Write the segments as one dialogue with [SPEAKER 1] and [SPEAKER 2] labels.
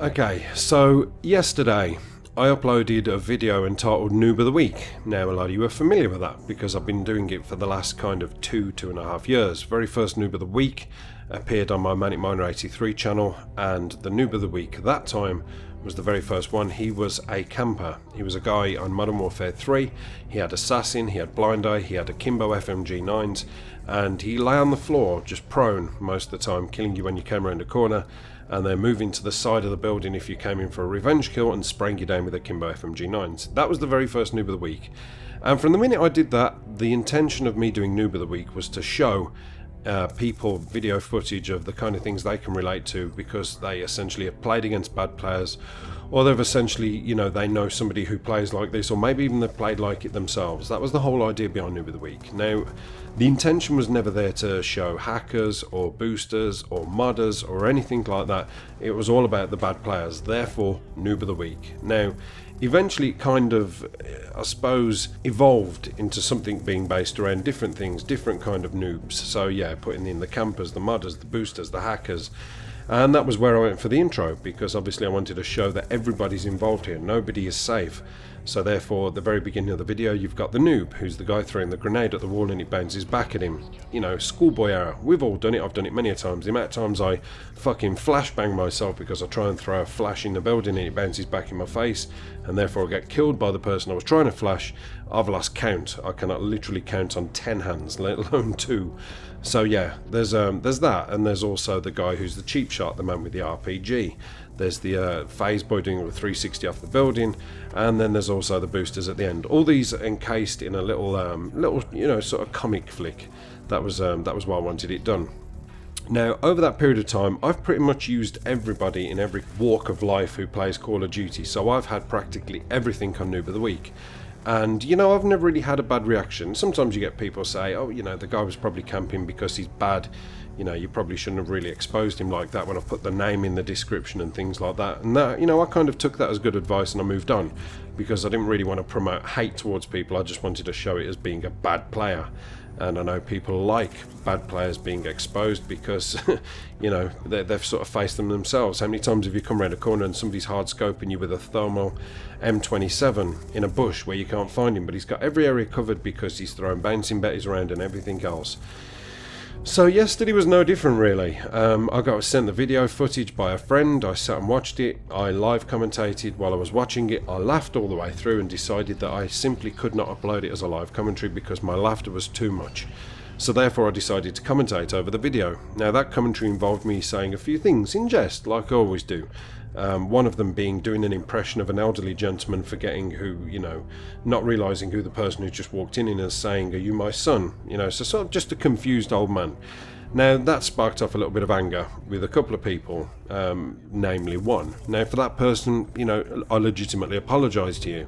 [SPEAKER 1] Okay, so yesterday I uploaded a video entitled Noob of the Week. Now a lot of you are familiar with that because I've been doing it for the last kind of 2.5 years. Very first Noob of the Week appeared on my Manic Miner 83 channel, and the Noob of the Week that time was the very first one. He was a camper. He was a guy on Modern Warfare 3. He had Assassin, he had Blind Eye, he had Akimbo FMG9s, and he lay on the floor just prone most of the time, killing you when you came around a corner, and then moving to the side of the building if you came in for a revenge kill and spraying you down with Akimbo FMG9s. That was the very first Noob of the Week. And from the minute I did that, the intention of me doing Noob of the Week was to show people video footage of the kind of things they can relate to, because they essentially have played against bad players, or they've essentially, you know, they know somebody who plays like this, or maybe even they've played like it themselves. That was the whole idea behind Noob of the Week. Now, the intention was never there to show hackers or boosters or modders or anything like that. It was all about the bad players, therefore Noob of the Week. Now, eventually it kind of, I suppose, evolved into something being based around different things, different kind of noobs. So yeah, putting in the campers, the modders, the boosters, the hackers. And that was where I went for the intro, because obviously I wanted to show that everybody's involved here. Nobody is safe. So therefore, at the very beginning of the video, you've got the noob, who's the guy throwing the grenade at the wall and it bounces back at him. You know, schoolboy error. We've all done it. I've done it many a times. The amount of times I fucking flashbang myself because I try and throw a flash in the building and it bounces back in my face, and therefore I get killed by the person I was trying to flash. I've lost count. I cannot literally count on 10 hands, let alone 2. So yeah, there's that, and there's also the guy who's the cheap shot, the man with the RPG. There's the phase boy doing a 360 off the building, and then there's also the boosters at the end. All these encased in a little you know, sort of comic flick. That was why I wanted it done. Now, over that period of time, I've pretty much used everybody in every walk of life who plays Call of Duty, so I've had practically everything on Noob of the Week. And, you know, I've never really had a bad reaction. Sometimes you get people say, oh, you know, the guy was probably camping because he's bad. You know, you probably shouldn't have really exposed him like that when I put the name in the description and things like that. And that, you know, I kind of took that as good advice and I moved on, because I didn't really want to promote hate towards people. I just wanted to show it as being a bad player. And I know people like bad players being exposed because, you know, they've sort of faced them themselves. How many times have you come around a corner and somebody's hard scoping you with a thermal M27 in a bush where you can't find him, but he's got every area covered because he's throwing bouncing betties around and everything else. So yesterday was no different really. I got sent the video footage by a friend. I sat and watched it. I live commentated while I was watching it. I laughed all the way through and decided that I simply could not upload it as a live commentary because my laughter was too much. So therefore I decided to commentate over the video. Now that commentary involved me saying a few things in jest, like I always do. One of them being doing an impression of an elderly gentleman forgetting who, you know, not realising who the person who just walked in is, saying, "Are you my son?" You know, so sort of just a confused old man. Now that sparked off a little bit of anger with a couple of people, namely one. Now for that person, you know, I legitimately apologise to you,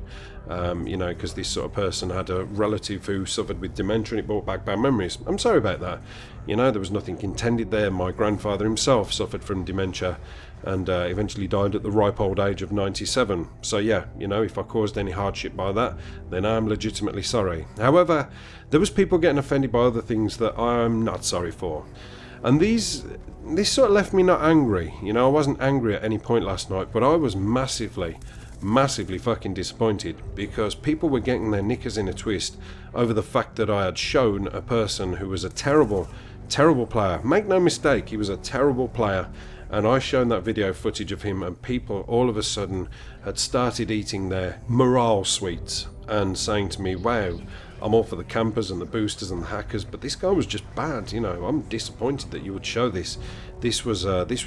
[SPEAKER 1] you know, because this sort of person had a relative who suffered with dementia and it brought back bad memories. I'm sorry about that. You know, there was nothing intended there. My grandfather himself suffered from dementia and eventually died at the ripe old age of 97. So yeah, you know, if I caused any hardship by that, then I'm legitimately sorry. However, there was people getting offended by other things that I'm not sorry for. And this sort of left me not angry. You know, I wasn't angry at any point last night, but I was massively fucking disappointed because people were getting their knickers in a twist over the fact that I had shown a person who was a terrible player. Make no mistake, he was a terrible player. And I shown that video footage of him, and people all of a sudden had started eating their morale sweets and saying to me, wow, I'm all for the campers and the boosters and the hackers, but this guy was just bad. You know, I'm disappointed that you would show this. This was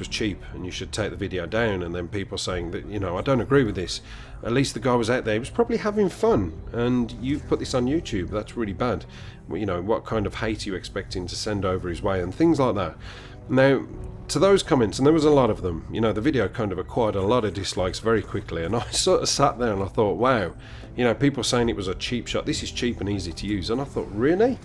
[SPEAKER 1] cheap and you should take the video down. And then people saying that, you know, I don't agree with this. At least the guy was out there. He was probably having fun, and you've put this on YouTube. That's really bad. Well, you know, what kind of hate are you expecting to send over his way and things like that. Now, to those comments, and there was a lot of them, you know, the video kind of acquired a lot of dislikes very quickly, and I sort of sat there and I thought, wow, you know, people saying it was a cheap shot, this is cheap and easy to use, and I thought, really?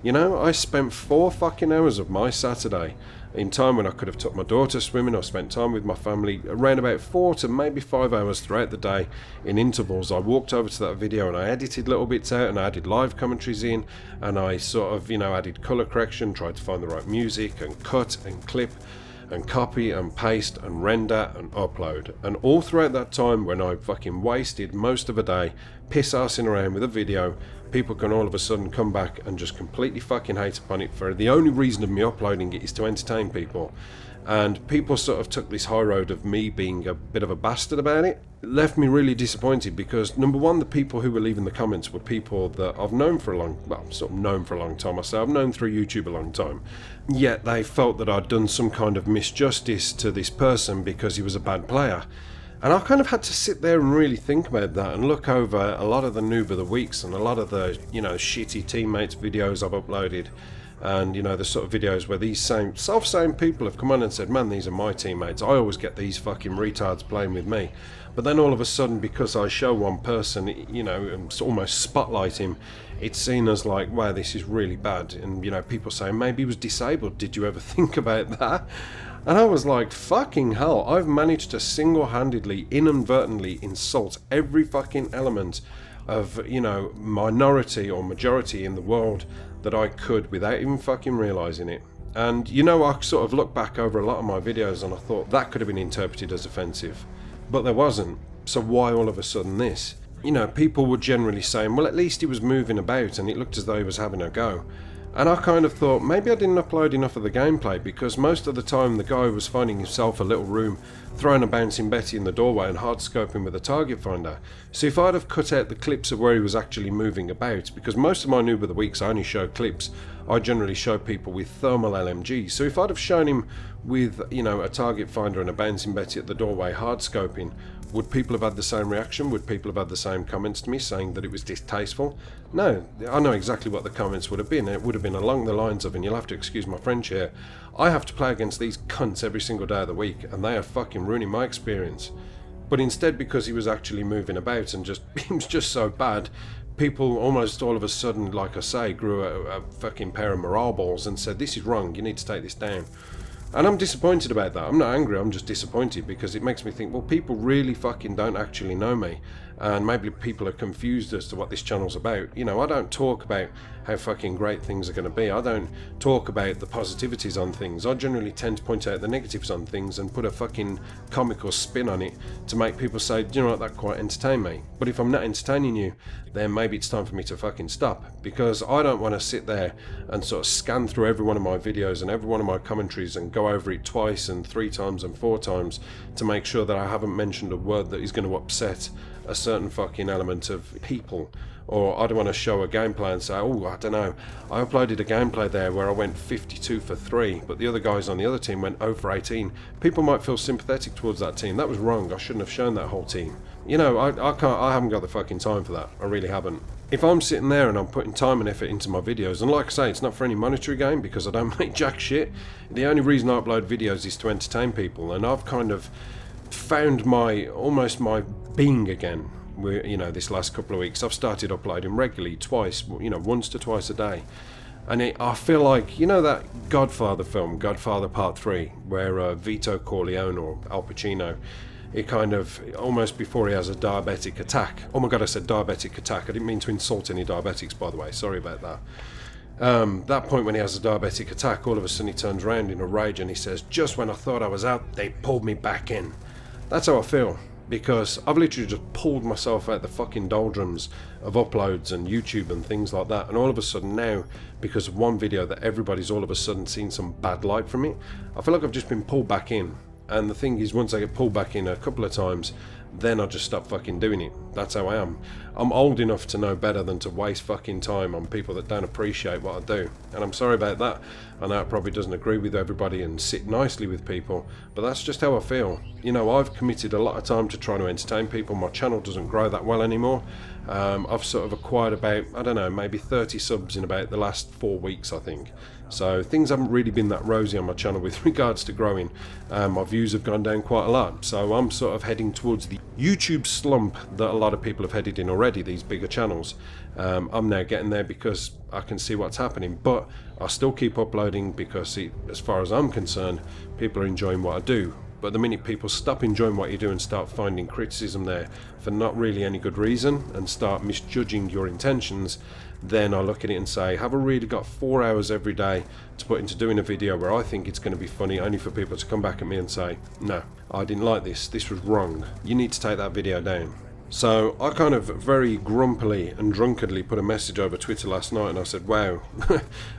[SPEAKER 1] You know, I spent 4 fucking hours of my Saturday in time when I could have took my daughter swimming or spent time with my family, around about 4 to maybe 5 hours throughout the day in intervals. I walked over to that video and I edited little bits out and I added live commentaries in, and I sort of, you know, added colour correction, tried to find the right music and cut and clip and copy and paste and render and upload. And all throughout that time, when I fucking wasted most of a day piss-assing around with a video, people can all of a sudden come back and just completely fucking hate upon it for the only reason of me uploading it is to entertain people. And people sort of took this high road of me being a bit of a bastard about it. It left me really disappointed because, number one, the people who were leaving the comments were people that I've known for a long, well, sort of known for a long time. I say I've known through YouTube a long time. Yet they felt that I'd done some kind of misjustice to this person because he was a bad player. And I kind of had to sit there and really think about that and look over a lot of the Noob of the Weeks and a lot of the, shitty teammates videos I've uploaded. And, the sort of videos where these self-same people have come on and said, man, these are my teammates. I always get these fucking retards playing with me. But then all of a sudden, because I show one person, and almost spotlight him, it's seen as like, wow, this is really bad. And, people say, maybe he was disabled. Did you ever think about that? And I was like, fucking hell, I've managed to single-handedly, inadvertently insult every fucking element of, minority or majority in the world that I could without even fucking realising it. And I sort of look back over a lot of my videos and I thought that could have been interpreted as offensive, but there wasn't. So why all of a sudden this? People were generally saying, well, at least he was moving about and it looked as though he was having a go. And I kind of thought maybe I didn't upload enough of the gameplay, because most of the time the guy was finding himself a little room, throwing a bouncing Betty in the doorway and hard scoping with a target finder. So if I'd have cut out the clips of where he was actually moving about, because most of my Noob of the Weeks I only show clips, I generally show people with thermal LMGs. So if I'd have shown him with, a target finder and a bouncing Betty at the doorway hard scoping, would people have had the same reaction? Would people have had the same comments to me saying that it was distasteful? No, I know exactly what the comments would have been. It would have been along the lines of, and you'll have to excuse my French here, I have to play against these cunts every single day of the week and they are fucking ruining my experience. But instead, because he was actually moving about and he was just so bad, people almost all of a sudden, like I say, grew a fucking pair of morale balls and said, this is wrong, you need to take this down. And I'm disappointed about that. I'm not angry, I'm just disappointed, because it makes me think, well, people really fucking don't actually know me. And maybe people are confused as to what this channel's about. I don't talk about how fucking great things are going to be. I don't talk about the positivities on things. I generally tend to point out the negatives on things and put a fucking comical spin on it to make people say, do you know what, that quite entertained me. But if I'm not entertaining you, then maybe it's time for me to fucking stop, because I don't want to sit there and sort of scan through every one of my videos and every one of my commentaries and go over it twice and 3 times and 4 times to make sure that I haven't mentioned a word that is going to upset a certain fucking element of people. Or I don't want to show a gameplay and say, oh, I don't know, I uploaded a gameplay there where I went 52 for 3, but the other guys on the other team went 0 for 18. People might feel sympathetic towards that team. That was wrong. I shouldn't have shown that whole team. I haven't got the fucking time for that. I really haven't. If I'm sitting there and I'm putting time and effort into my videos, and like I say, it's not for any monetary gain because I don't make jack shit. The only reason I upload videos is to entertain people, and I've kind of found almost my being again. This last couple of weeks I've started uploading regularly, twice, once to twice a day. And I feel like, that Godfather film, Godfather Part 3, where Vito Corleone, or Al Pacino, it kind of, almost before he has a diabetic attack. Oh my god, I said diabetic attack. I didn't mean to insult any diabetics, by the way. Sorry about that. That point when he has a diabetic attack, all of a sudden he turns around in a rage and he says, just when I thought I was out, they pulled me back in. That's how I feel. Because I've literally just pulled myself out the fucking doldrums of uploads and YouTube and things like that, and all of a sudden now, because of one video that everybody's all of a sudden seen some bad light from it, I feel like I've just been pulled back in. And the thing is, once I get pulled back in a couple of times, then I just stop fucking doing it. That's how I am. I'm old enough to know better than to waste fucking time on people that don't appreciate what I do. And I'm sorry about that. I know it probably doesn't agree with everybody and sit nicely with people, but that's just how I feel. I've committed a lot of time to trying to entertain people. My channel doesn't grow that well anymore. I've sort of acquired about, I don't know, maybe 30 subs in about the last 4 weeks, I think. So things haven't really been that rosy on my channel with regards to growing. My views have gone down quite a lot. So I'm sort of heading towards the YouTube slump that a lot of people have headed in already, these bigger channels. I'm now getting there because I can see what's happening, but I still keep uploading because as far as I'm concerned, people are enjoying what I do. But the minute people stop enjoying what you do and start finding criticism there for not really any good reason and start misjudging your intentions, then I look at it and say, have I really got 4 hours every day to put into doing a video where I think it's going to be funny, only for people to come back at me and say, no, I didn't like this was wrong, you need to take that video down. So I kind of very grumpily and drunkenly put a message over Twitter last night and I said, wow,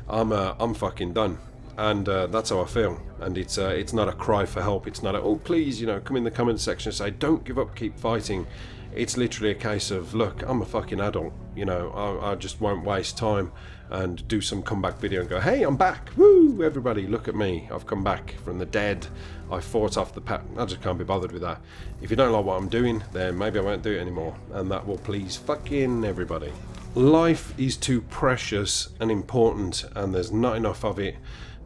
[SPEAKER 1] I'm fucking done. And that's how I feel. And it's not a cry for help. It's not a, oh please, come in the comment section and say, don't give up, keep fighting. It's literally a case of, look, I'm a fucking adult. I just won't waste time and do some comeback video and go, hey, I'm back. Woo, everybody, look at me. I've come back from the dead. I fought off the pack. I just can't be bothered with that. If you don't like what I'm doing, then maybe I won't do it anymore. And that will please fucking everybody. Life is too precious and important, and there's not enough of it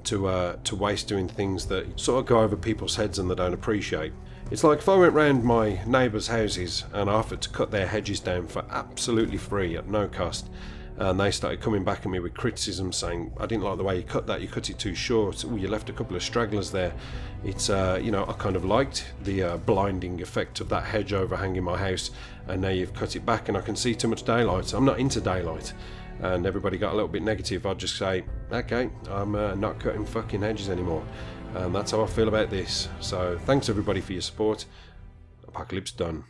[SPEAKER 1] to waste doing things that sort of go over people's heads and they don't appreciate. It's like if I went round my neighbours' houses and I offered to cut their hedges down for absolutely free at no cost, and they started coming back at me with criticism saying, I didn't like the way you cut that, you cut it too short, oh, you left a couple of stragglers there. It's, I kind of liked the blinding effect of that hedge overhanging my house, and now you've cut it back and I can see too much daylight. I'm not into daylight. And everybody got a little bit negative. I'd just say, okay, I'm not cutting fucking hedges anymore. And that's how I feel about this. So thanks everybody for your support. Apocalypse done.